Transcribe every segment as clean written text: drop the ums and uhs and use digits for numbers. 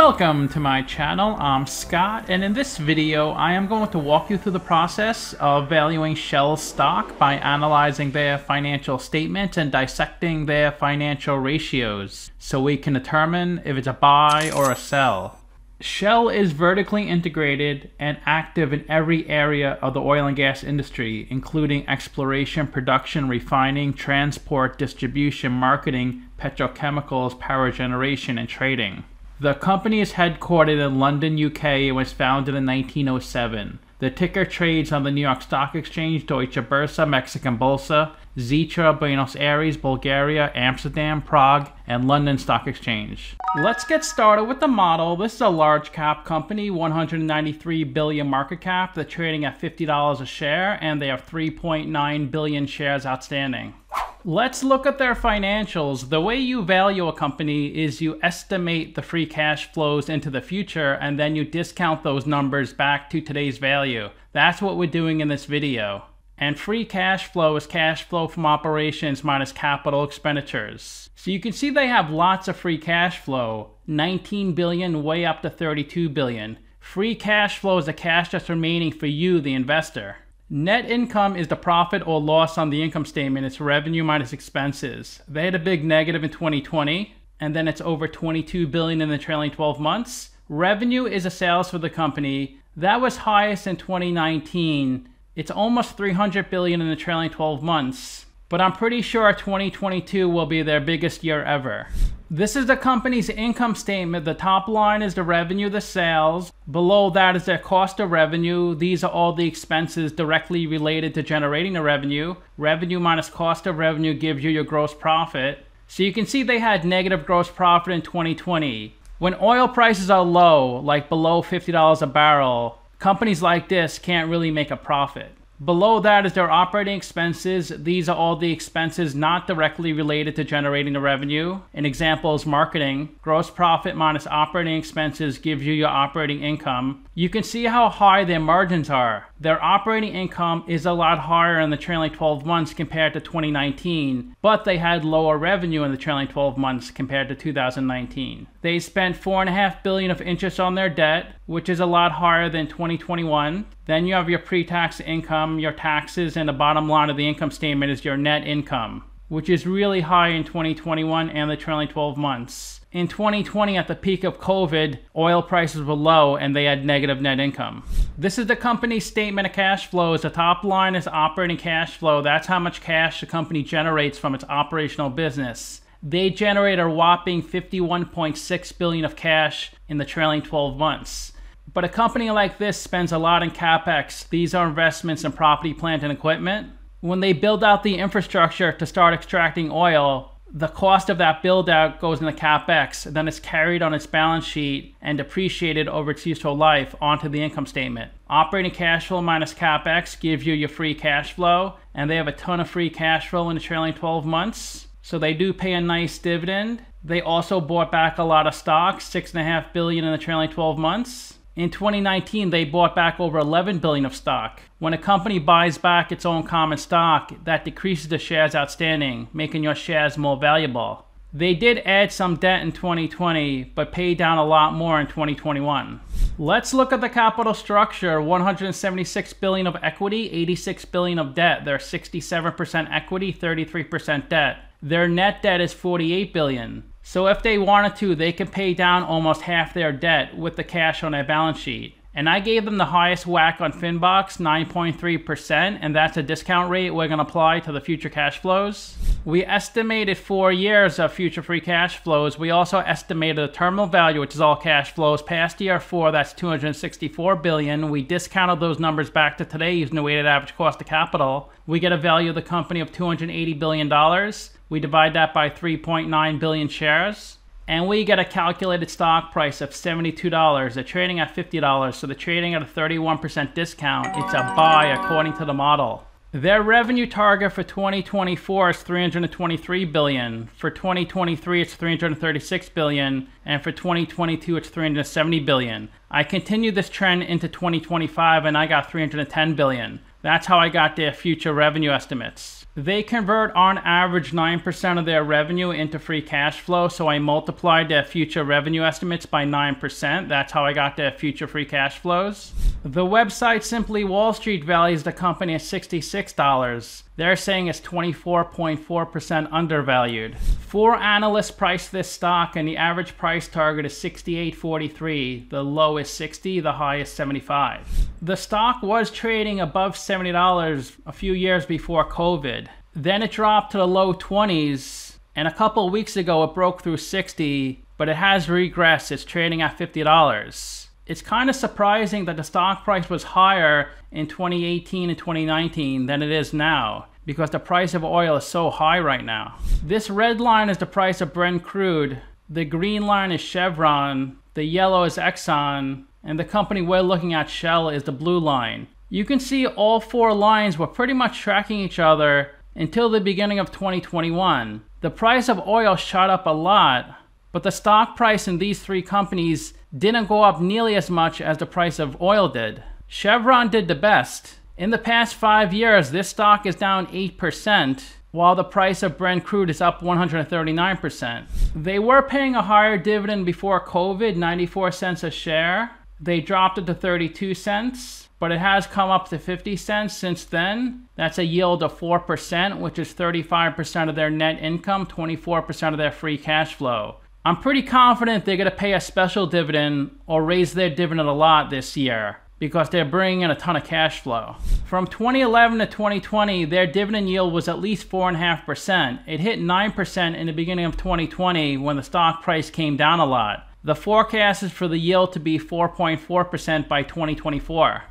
Welcome to my channel. I'm Scott, and in this video I am going to walk you through the process of valuing SHEL stock by analyzing their financial statements and dissecting their financial ratios so we can determine if it's a buy or a sell. SHEL is vertically integrated and active in every area of the oil and gas industry, including exploration, production, refining, transport, distribution, marketing, petrochemicals, power generation, and trading. The company is headquartered in London, UK, and was founded in 1907. The ticker trades on the New York Stock Exchange, Deutsche Börse, Mexican Bolsa, Seashore, Buenos Aires, Bulgaria, Amsterdam, Prague, and London Stock Exchange. Let's get started with the model. This is a large cap company, 193 billion market cap. They're trading at $50 a share, and they have 3.9 billion shares outstanding. Let's look at their financials. The way you value a company is you estimate the free cash flows into the future, and then you discount those numbers back to today's value. That's what we're doing in this video. And free cash flow is cash flow from operations minus capital expenditures. So you can see they have lots of free cash flow, 19 billion way up to 32 billion. Free cash flow is the cash that's remaining for you, the investor. Net income is the profit or loss on the income statement. It's revenue minus expenses. They had a big negative in 2020, and then it's over 22 billion in the trailing 12 months. Revenue is the sales for the company. That was highest in 2019. It's almost 300 billion in the trailing 12 months, but I'm pretty sure 2022 will be their biggest year ever. This is the company's income statement. The top line is the revenue, the sales. Below that is their cost of revenue. These are all the expenses directly related to generating the revenue. Revenue minus cost of revenue gives you your gross profit. So you can see they had negative gross profit in 2020. When oil prices are low, like below $50 a barrel, companies like this can't really make a profit. Below that is their operating expenses. These are all the expenses not directly related to generating the revenue. An example is marketing. Gross profit minus operating expenses gives you your operating income. You can see how high their margins are. Their operating income is a lot higher in the trailing 12 months compared to 2019, but they had lower revenue in the trailing 12 months compared to 2019. They spent $4.5 billion of interest on their debt, which is a lot higher than 2021. Then you have your pre-tax income, your taxes, and the bottom line of the income statement is your net income, which is really high in 2021 and the trailing 12 months. In 2020, at the peak of COVID, oil prices were low and they had negative net income. This is the company's statement of cash flows. The top line is operating cash flow. That's how much cash the company generates from its operational business. They generate a whopping 51.6 billion of cash in the trailing 12 months. But a company like this spends a lot in CapEx. These are investments in property, plant, and equipment. When they build out the infrastructure to start extracting oil, the cost of that build out goes into CapEx, then it's carried on its balance sheet and depreciated over its useful life onto the income statement. Operating cash flow minus CapEx gives you your free cash flow, and they have a ton of free cash flow in the trailing 12 months. So they do pay a nice dividend. They also bought back a lot of stock, 6.5 billion in the trailing 12 months. In 2019, they bought back over 11 billion of stock. When a company buys back its own common stock, that decreases the shares outstanding, making your shares more valuable. They did add some debt in 2020, but paid down a lot more in 2021. Let's look at the capital structure. 176 billion of equity, 86 billion of debt. They're 67% equity, 33% debt. Their net debt is 48 billion. So if they wanted to, they could pay down almost half their debt with the cash on their balance sheet. And I gave them the highest whack on Finbox, 9.3%, and that's a discount rate we're going to apply to the future cash flows. We estimated 4 years of future free cash flows. We also estimated the terminal value, which is all cash flows. Past year 4, that's 264 billion. We discounted those numbers back to today using the weighted average cost of capital. We get a value of the company of $280 billion. We divide that by 3.9 billion shares, and we get a calculated stock price of $72. They're trading at $50, so they're trading at a 31% discount. It's a buy according to the model. Their revenue target for 2024 is 323 billion. For 2023, it's 336 billion, and for 2022, it's 370 billion. I continued this trend into 2025, and I got 310 billion. That's how I got their future revenue estimates. They convert on average 9% of their revenue into free cash flow, so I multiplied their future revenue estimates by 9%. That's how I got their future free cash flows. The website Simply Wall Street values the company at $66. They're saying it's 24.4% undervalued. 4 analysts priced this stock and the average price target is $68.43. The low is $60, the high is $75. The stock was trading above $70 a few years before COVID. Then it dropped to the low 20s, and a couple weeks ago it broke through 60, but it has regressed. It's trading at $50. It's kind of surprising that the stock price was higher in 2018 and 2019 than it is now, because the price of oil is so high right now. This red line is the price of Brent crude, the green line is Chevron, the yellow is Exxon, and the company we're looking at, SHEL, is the blue line. You can see all 4 lines were pretty much tracking each other until the beginning of 2021. The price of oil shot up a lot, but the stock price in these 3 companies didn't go up nearly as much as the price of oil did. Chevron did the best. In the past 5 years, this stock is down 8%, while the price of Brent crude is up 139%. They were paying a higher dividend before COVID, 94 cents a share. They dropped it to 32 cents, but it has come up to 50 cents since then. That's a yield of 4%, which is 35% of their net income, 24% of their free cash flow. I'm pretty confident they're going to pay a special dividend or raise their dividend a lot this year because they're bringing in a ton of cash flow. From 2011 to 2020, their dividend yield was at least 4.5%. It hit 9% in the beginning of 2020 when the stock price came down a lot. The forecast is for the yield to be 4.4% by 2024.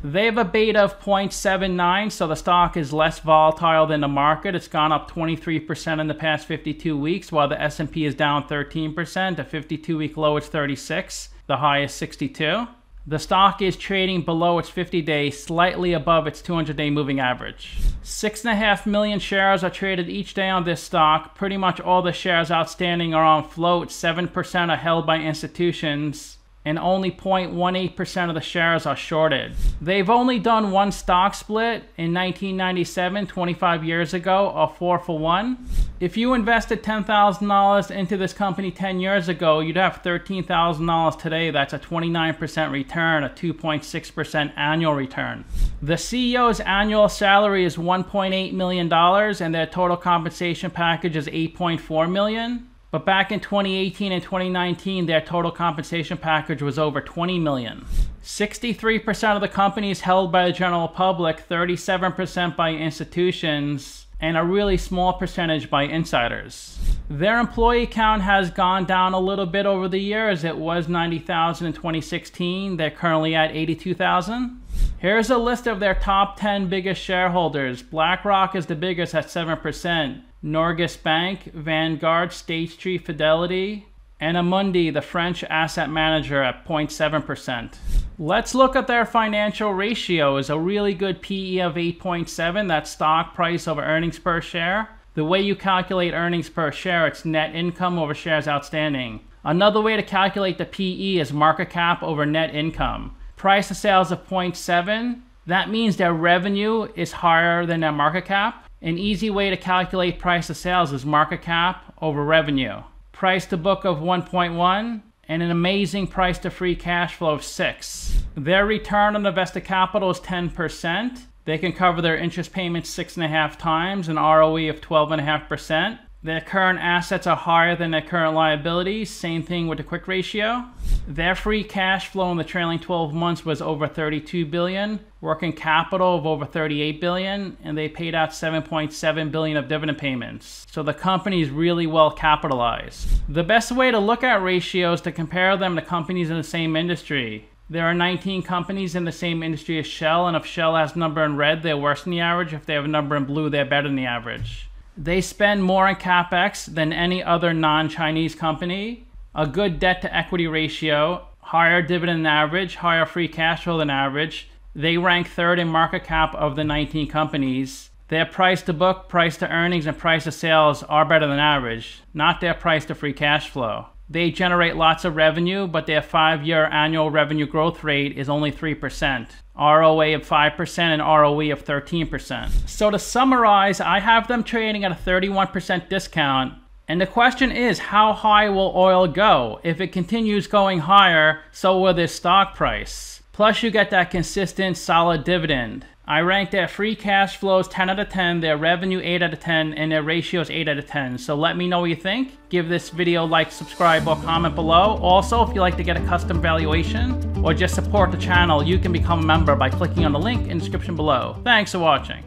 They have a beta of 0.79, so the stock is less volatile than the market. It's gone up 23% in the past 52 weeks, while the S&P is down 13%. The 52-week low is 36. The high is 62. The stock is trading below its 50-day, slightly above its 200-day moving average. 6.5 million shares are traded each day on this stock. Pretty much all the shares outstanding are on float. 7% are held by institutions, and only 0.18% of the shares are shorted. They've only done 1 stock split in 1997, 25 years ago, a 4-for-1. If you invested $10,000 into this company 10 years ago, you'd have $13,000 today. That's a 29% return, a 2.6% annual return. The CEO's annual salary is $1.8 million, and their total compensation package is $8.4 million. But back in 2018 and 2019, their total compensation package was over $20 million. 63% of the company is held by the general public, 37% by institutions, and a really small percentage by insiders. Their employee count has gone down a little bit over the years. It was 90,000 in 2016. They're currently at 82,000. Here's a list of their top 10 biggest shareholders. BlackRock is the biggest at 7%. Norges Bank, Vanguard, State Street, Fidelity, and Amundi, the French asset manager, at 0.7%. Let's look at their financial ratios. A really good PE of 8.7. That's stock price over earnings per share. The way you calculate earnings per share, it's net income over shares outstanding. Another way to calculate the PE is market cap over net income. Price to sales of 0.7. That means their revenue is higher than their market cap. An easy way to calculate price to sales is market cap over revenue. Price to book of 1.1 and an amazing price to free cash flow of 6. Their return on invested capital is 10%. They can cover their interest payments 6.5 times, an ROE of 12.5%. Their current assets are higher than their current liabilities. Same thing with the quick ratio. Their free cash flow in the trailing 12 months was over $32 billion, working capital of over $38 billion, and they paid out $7.7 billion of dividend payments. So the company is really well capitalized. The best way to look at ratios is to compare them to companies in the same industry. There are 19 companies in the same industry as SHEL, and if SHEL has a number in red, they're worse than the average. If they have a number in blue, they're better than the average. They spend more on CapEx than any other non-Chinese company, a good debt to equity ratio, higher dividend than average, higher free cash flow than average. They rank 3rd in market cap of the 19 companies. Their price to book, price to earnings, and price to sales are better than average, not their price to free cash flow. They generate lots of revenue, but their 5-year annual revenue growth rate is only 3%. ROA of 5% and ROE of 13%. So to summarize, I have them trading at a 31% discount. And the question is, how high will oil go? If it continues going higher, so will their stock price. Plus you get that consistent, solid dividend. I rank their free cash flows 10 out of 10, their revenue 8 out of 10, and their ratios 8 out of 10. So let me know what you think. Give this video a like, subscribe, or comment below. Also, if you'd like to get a custom valuation or just support the channel, you can become a member by clicking on the link in the description below. Thanks for watching.